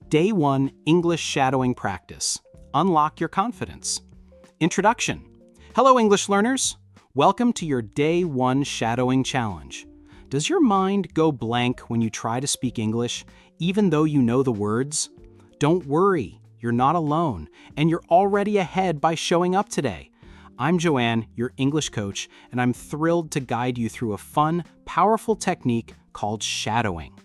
Day 1 English Shadowing Practice. Unlock your confidence. Introduction. Hello, English learners. Welcome to your Day 1 Shadowing Challenge. Does your mind go blank when you try to speak English, even though you know the words? Don't worry, you're not alone, and you're already ahead by showing up today. I'm Joanne, your English coach, and I'm thrilled to guide you through a fun, powerful technique called shadowing.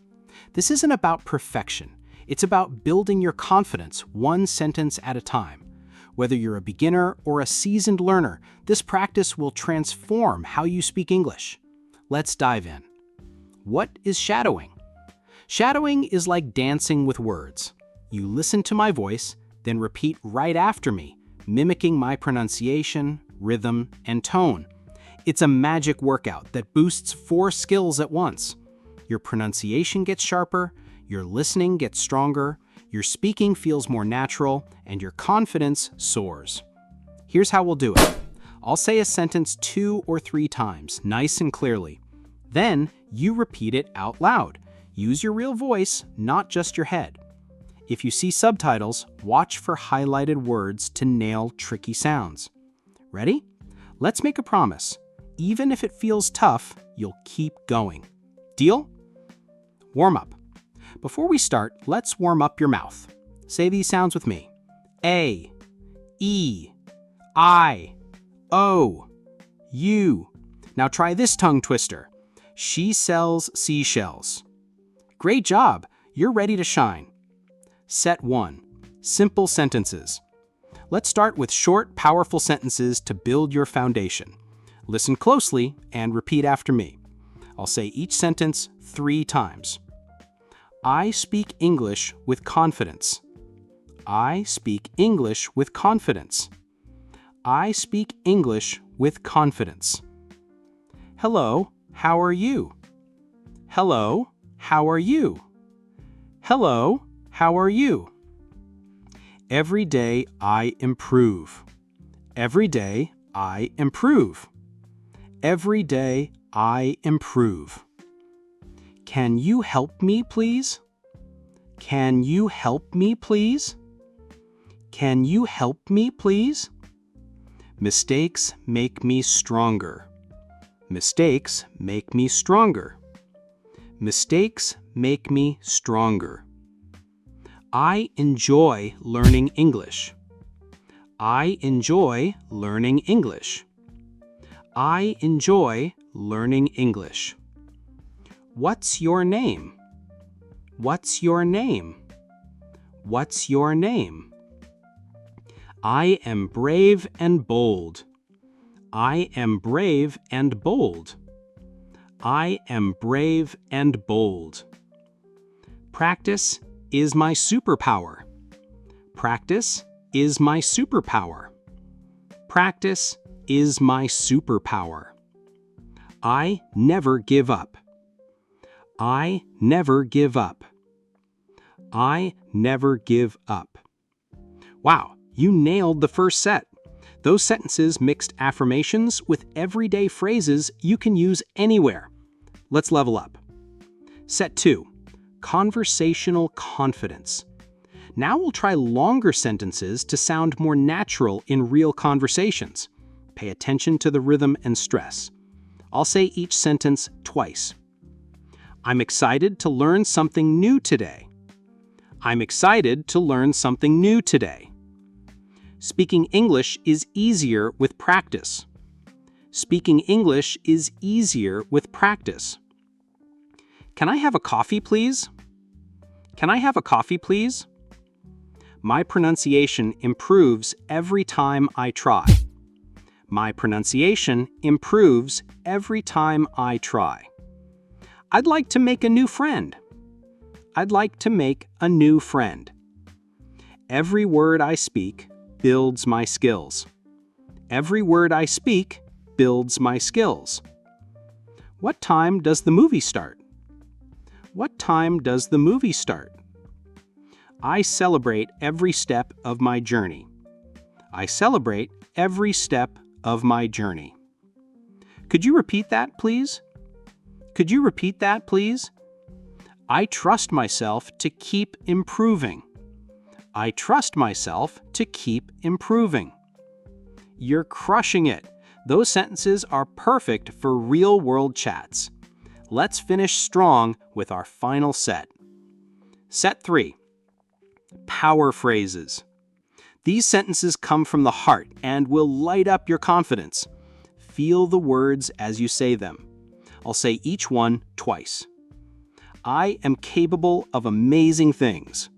This isn't about perfection. It's about building your confidence one sentence at a time. Whether you're a beginner or a seasoned learner, this practice will transform how you speak English. Let's dive in. What is shadowing? Shadowing is like dancing with words. You listen to my voice, then repeat right after me, mimicking my pronunciation, rhythm, and tone. It's a magic workout that boosts 4 skills at once. Your pronunciation gets sharper, your listening gets stronger, your speaking feels more natural, and your confidence soars. Here's how we'll do it. I'll say a sentence 2 or 3 times, nice and clearly. Then you repeat it out loud. Use your real voice, not just your head. If you see subtitles, watch for highlighted words to nail tricky sounds. Ready? Let's make a promise. Even if it feels tough, you'll keep going. Deal? Warm up. Before we start, let's warm up your mouth. Say these sounds with me. A, E, I, O, U. Now try this tongue twister. She sells seashells. Great job. You're ready to shine. Set 1. Simple sentences. Let's start with short, powerful sentences to build your foundation. Listen closely and repeat after me. I'll say each sentence 3 times. I speak English with confidence. I speak English with confidence. I speak English with confidence. Hello, how are you? Hello, how are you? Hello, how are you? Every day I improve. Every day I improve. Every day I improve. Can you help me, please? Can you help me, please? Can you help me, please? Mistakes make me stronger. Mistakes make me stronger. Mistakes make me stronger. I enjoy learning English. I enjoy learning English. I enjoy learning English. What's your name? What's your name? What's your name? I am brave and bold. I am brave and bold. I am brave and bold. Practice is my superpower. Practice is my superpower. Practice is my superpower. I never give up. I never give up. I never give up. Wow, you nailed the first set. Those sentences mixed affirmations with everyday phrases you can use anywhere. Let's level up. Set 2. Conversational confidence. Now we'll try longer sentences to sound more natural in real conversations. Pay attention to the rhythm and stress. I'll say each sentence twice. I'm excited to learn something new today. I'm excited to learn something new today. Speaking English is easier with practice. Speaking English is easier with practice. Can I have a coffee, please? Can I have a coffee, please? My pronunciation improves every time I try. My pronunciation improves every time I try. I'd like to make a new friend. I'd like to make a new friend. Every word I speak builds my skills. Every word I speak builds my skills. What time does the movie start? What time does the movie start? I celebrate every step of my journey. I celebrate every step of my journey. Could you repeat that, please? Could you repeat that, please? I trust myself to keep improving. I trust myself to keep improving. You're crushing it. Those sentences are perfect for real-world chats. Let's finish strong with our final set. Set 3. Power phrases. These sentences come from the heart and will light up your confidence. Feel the words as you say them. I'll say each one twice. I am capable of amazing things.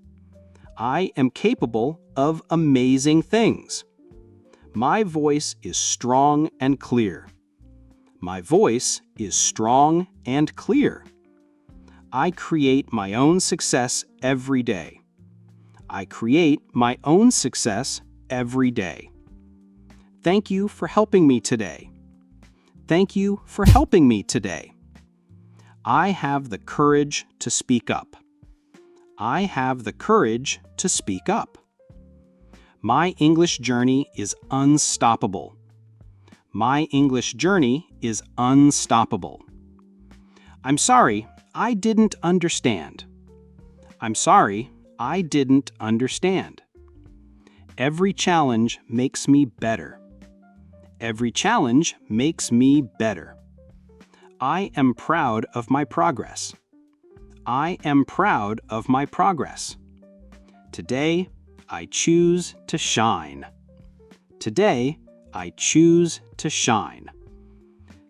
I am capable of amazing things. My voice is strong and clear. My voice is strong and clear. I create my own success every day. I create my own success every day. Thank you for helping me today. Thank you for helping me today. I have the courage to speak up. I have the courage to speak up. My English journey is unstoppable. My English journey is unstoppable. I'm sorry, I didn't understand. I'm sorry, I didn't understand. Every challenge makes me better. Every challenge makes me better. I am proud of my progress. I am proud of my progress. Today, I choose to shine. Today, I choose to shine.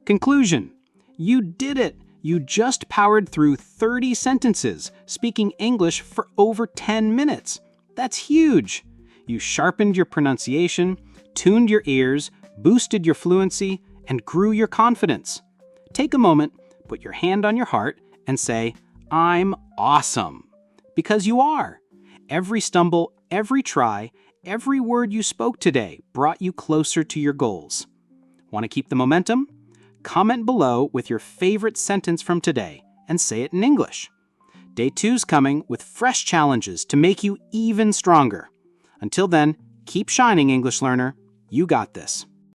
Conclusion. You did it! You just powered through 30 sentences, speaking English for over 10 minutes. That's huge! You sharpened your pronunciation, tuned your ears, boosted your fluency, and grew your confidence. Take a moment, put your hand on your heart, and say, I'm awesome. Because you are. Every stumble, every try, every word you spoke today brought you closer to your goals. Want to keep the momentum? Comment below with your favorite sentence from today and say it in English. Day 2's coming with fresh challenges to make you even stronger. Until then, keep shining, English learner. You got this.